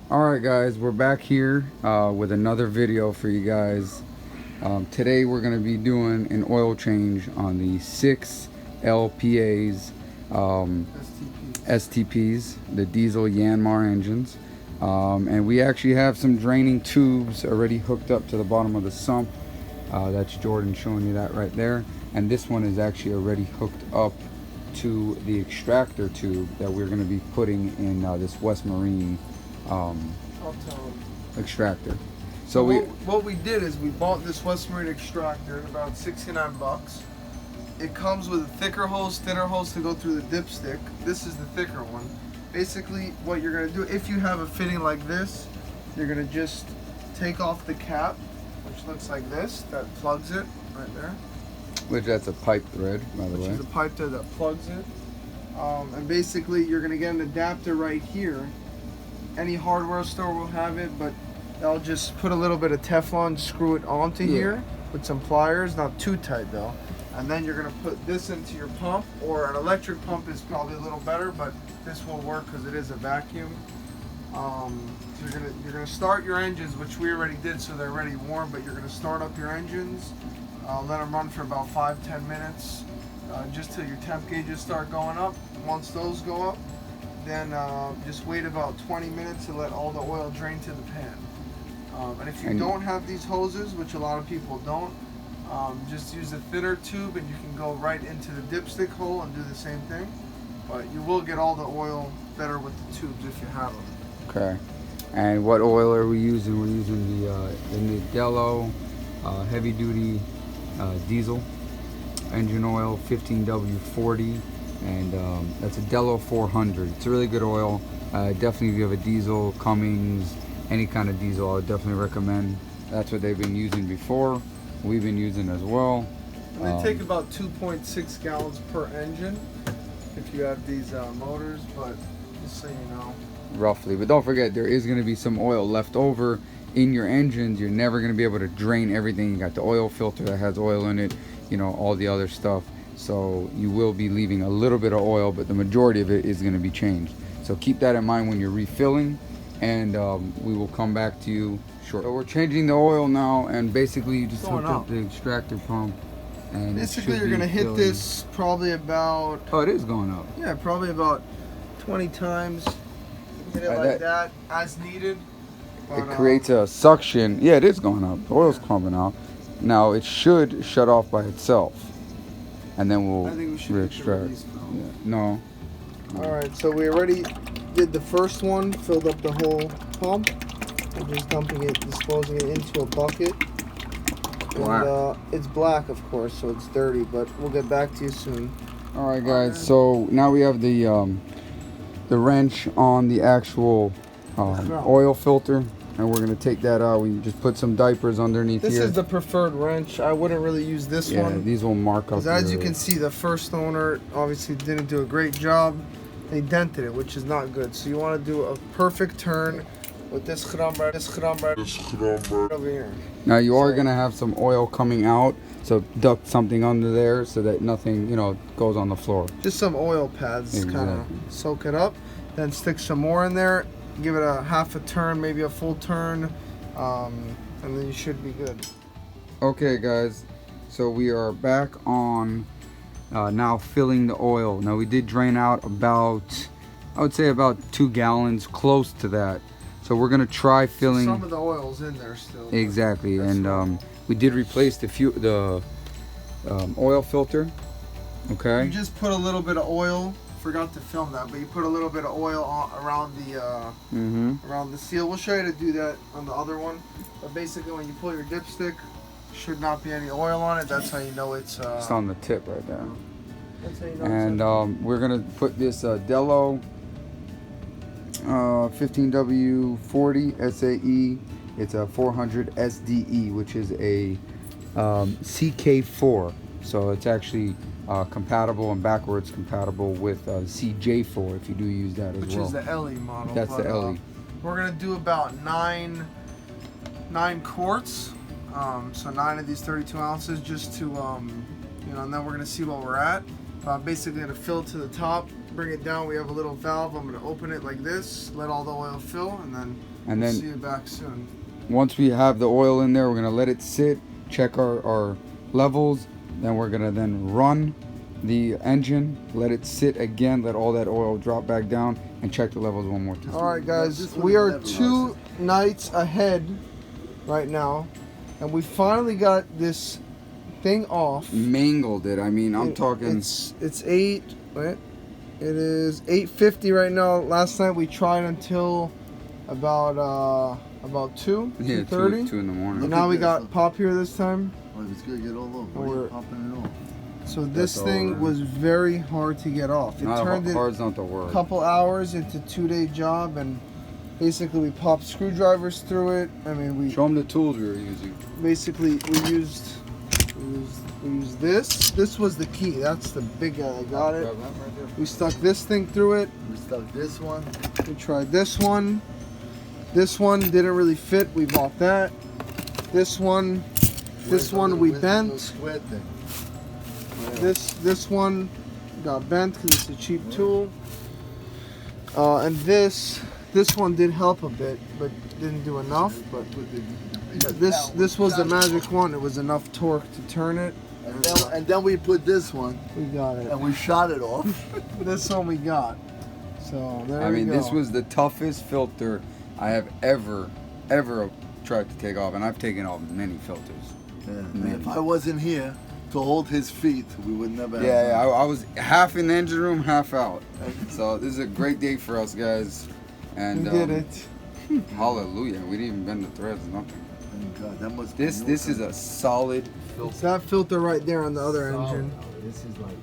Alright guys, we're back here with another video for you guys. Today we're going to be doing an oil change on the 6 LPAs, STPs, the diesel Yanmar engines. And we actually have some draining tubes already hooked up to the bottom of the sump. That's Jordan showing you that right there. And this one is actually already hooked up to the extractor tube that we're going to be putting in this West Marine extractor. So what we did is we bought this West Marine extractor at about 69 bucks. It comes with a thicker hose, thinner hose to go through the dipstick. This is the thicker one. Basically what you're going to do, if you have a fitting like this, you're going to just take off the cap, which looks like this, that plugs it right there. Which that's a pipe thread, by the way. Which is a pipe thread that plugs it. And basically you're going to get an adapter right here. Any hardware store will have it, but I'll just put a little bit of Teflon, screw it onto here with some pliers, not too tight though. And then you're gonna put this into your pump, or an electric pump is probably a little better, but this will work because it is a vacuum. So you're gonna start your engines, which we already did, so they're already warm. But you're gonna start up your engines, let them run for about 5-10 minutes, just till your temp gauges start going up. Once those go up, then just wait about 20 minutes to let all the oil drain to the pan. And if you don't have these hoses, which a lot of people don't, just use a thinner tube and you can go right into the dipstick hole and do the same thing. But you will get all the oil better with the tubes if you have them. Okay. And what oil are we using? We're using the Nadelo heavy duty diesel engine oil, 15W40. And that's a Delo 400. It's a really good oil. Definitely if you have a diesel, Cummins, any kind of diesel, I would definitely recommend. That's what they've been using before. We've been using as well. And they take about 2.6 gallons per engine if you have these motors, but just so you know. Roughly. But don't forget, there is going to be some oil left over in your engines. You're never going to be able to drain everything. You got the oil filter that has oil in it, you know, all the other stuff. So you will be leaving a little bit of oil, but the majority of it is going to be changed. So keep that in mind when you're refilling, and we will come back to you shortly. So we're changing the oil now, and basically you just hook up the extractor pump. And basically you're going to hit this probably about... Oh, it is going up. Yeah, probably about 20 times. Hit it like that, as needed. But, it creates a suction. Yeah, it is going up. The oil's pumping out. Now it should shut off by itself. And then we'll re-extract. Yeah. No. Alright, so we already did the first one, filled up the whole pump. We're just dumping it, disposing it into a bucket. And it's black, of course, so it's dirty, but we'll get back to you soon. Alright guys, so now we have the wrench on the actual oil filter. And we're going to take that out. We just put some diapers underneath here. This is the preferred wrench. I wouldn't really use this one. Yeah, these will mark up. Because as you can see, the first owner obviously didn't do a great job. They dented it, which is not good. So you want to do a perfect turn with this chrambar over here. Now you are going to have some oil coming out. So duck something under there so that nothing, you know, goes on the floor. Just some oil pads, kind of soak it up. Then stick some more in there. Give it a half a turn, maybe a full turn, and then you should be good. Okay guys, so we are back on now filling the oil. Now we did drain out about, I would say about 2 gallons, close to that. So we're gonna try filling. Some of the oil's in there still. Exactly, and we did replace the oil filter. Okay. You just put a little bit of oil. Forgot to film that, but you put a little bit of oil around the seal. We'll show you how to do that on the other one. But basically, when you pull your dipstick, should not be any oil on it. That's how you know it's on the tip right there. That's how you know. And we're gonna put this Delo 15W40 SAE. It's a 400 SDE, which is a CK4. So it's actually compatible and backwards compatible with CJ4 if you do use that as well. Which is the LE model. That's the LE. We're gonna do about nine quarts, so 9 of these 32 ounces, just to you know, and then we're gonna see what we're at. Basically gonna fill it to the top, bring it down, we have a little valve. I'm gonna open it like this, let all the oil fill, and then we'll see you back soon. Once we have the oil in there, we're gonna let it sit, check our levels, then we're gonna then run the engine, let it sit again, let all that oil drop back down, and check the levels one more time. All right, guys, we are 2 nights ahead right now, and we finally got this thing off. Mangled it. I mean, I'm talking. It's 8. Wait, it is 8:50 right now. Last night we tried until about 2, Yeah, 2:30. 2 in the morning. And now we got pop here this time. Oh, it's gonna get all over. We're Popping it off. So this That's thing all, was very hard to get off. It turned hard's not the a word. couple hours into 2-day job, and basically we popped screwdrivers through it. I mean, we Show them the tools we were using. basically we used this. This was the key. That's the big guy. I got it. We stuck this thing through it. We stuck this one. We tried this one. This one didn't really fit. We bought that. This one we bent. Square thing. This one got bent because it's a cheap tool. And this one did help a bit, but didn't do enough. But this was the magic one. It was enough torque to turn it. And then we put this one. We got it. And we shot it off. This one we got. So there I we mean, go. this was the toughest filter I have ever tried to take off, and I've taken off many filters. Yeah. And if I wasn't here to hold his feet, we would never. Yeah, I was half in the engine room, half out. So this is a great day for us, guys. And we did it. Hallelujah! We didn't even bend the threads, nothing. Thank God, that must This is a solid filter. It's that filter right there on the other engine, This is like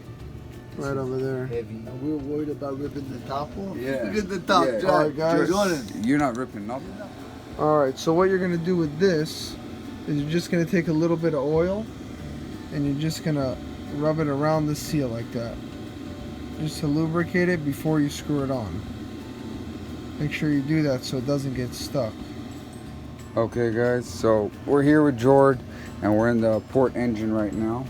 right over there. heavy. And we were worried about ripping the top off. Yeah. Look at the top, Yeah. Jack. All right, guys. Jordan. You're not ripping nothing. All right, so what you're gonna do with this is you're just gonna take a little bit of oil and you're just gonna rub it around the seal like that, just to lubricate it before you screw it on. Make sure you do that so it doesn't get stuck. Okay, guys. So we're here with Jord, and we're in the port engine right now,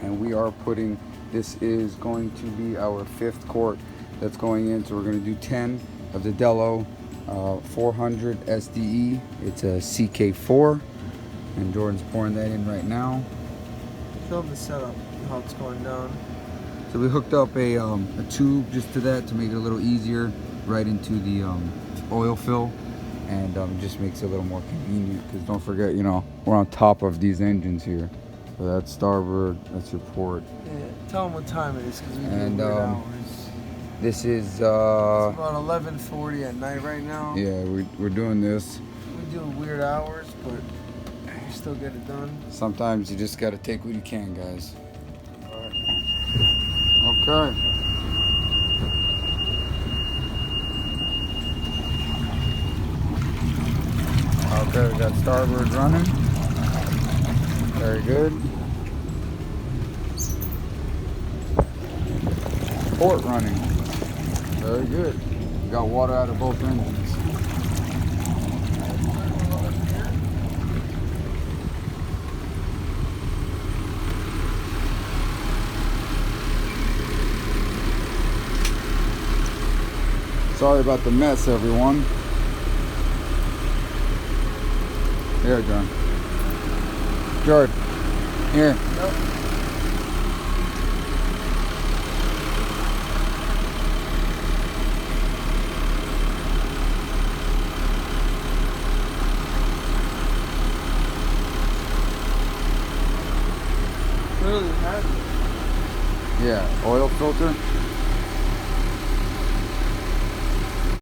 and we are putting. This is going to be our 5th quart that's going in. So we're going to do 10 of the Dello 400 SDE. It's a CK4, and Jordan's pouring that in right now. Show them the setup, how it's going down. So we hooked up a tube just to that to make it a little easier right into the oil fill, and just makes it a little more convenient, because don't forget, you know, we're on top of these engines here. So that's starboard, that's your port. Yeah, tell them what time it is because we do And, weird hours. This is It's about 11:40 at night right now. yeah, we're doing this. We do weird hours, but we still get it done. Sometimes you just gotta take what you can, guys. Okay. Okay, we got starboard running. Very good. Port running. Very good. We got water out of both engines. Sorry about the mess, everyone. Here, John. George, here. Really heavy. Yeah, oil filter.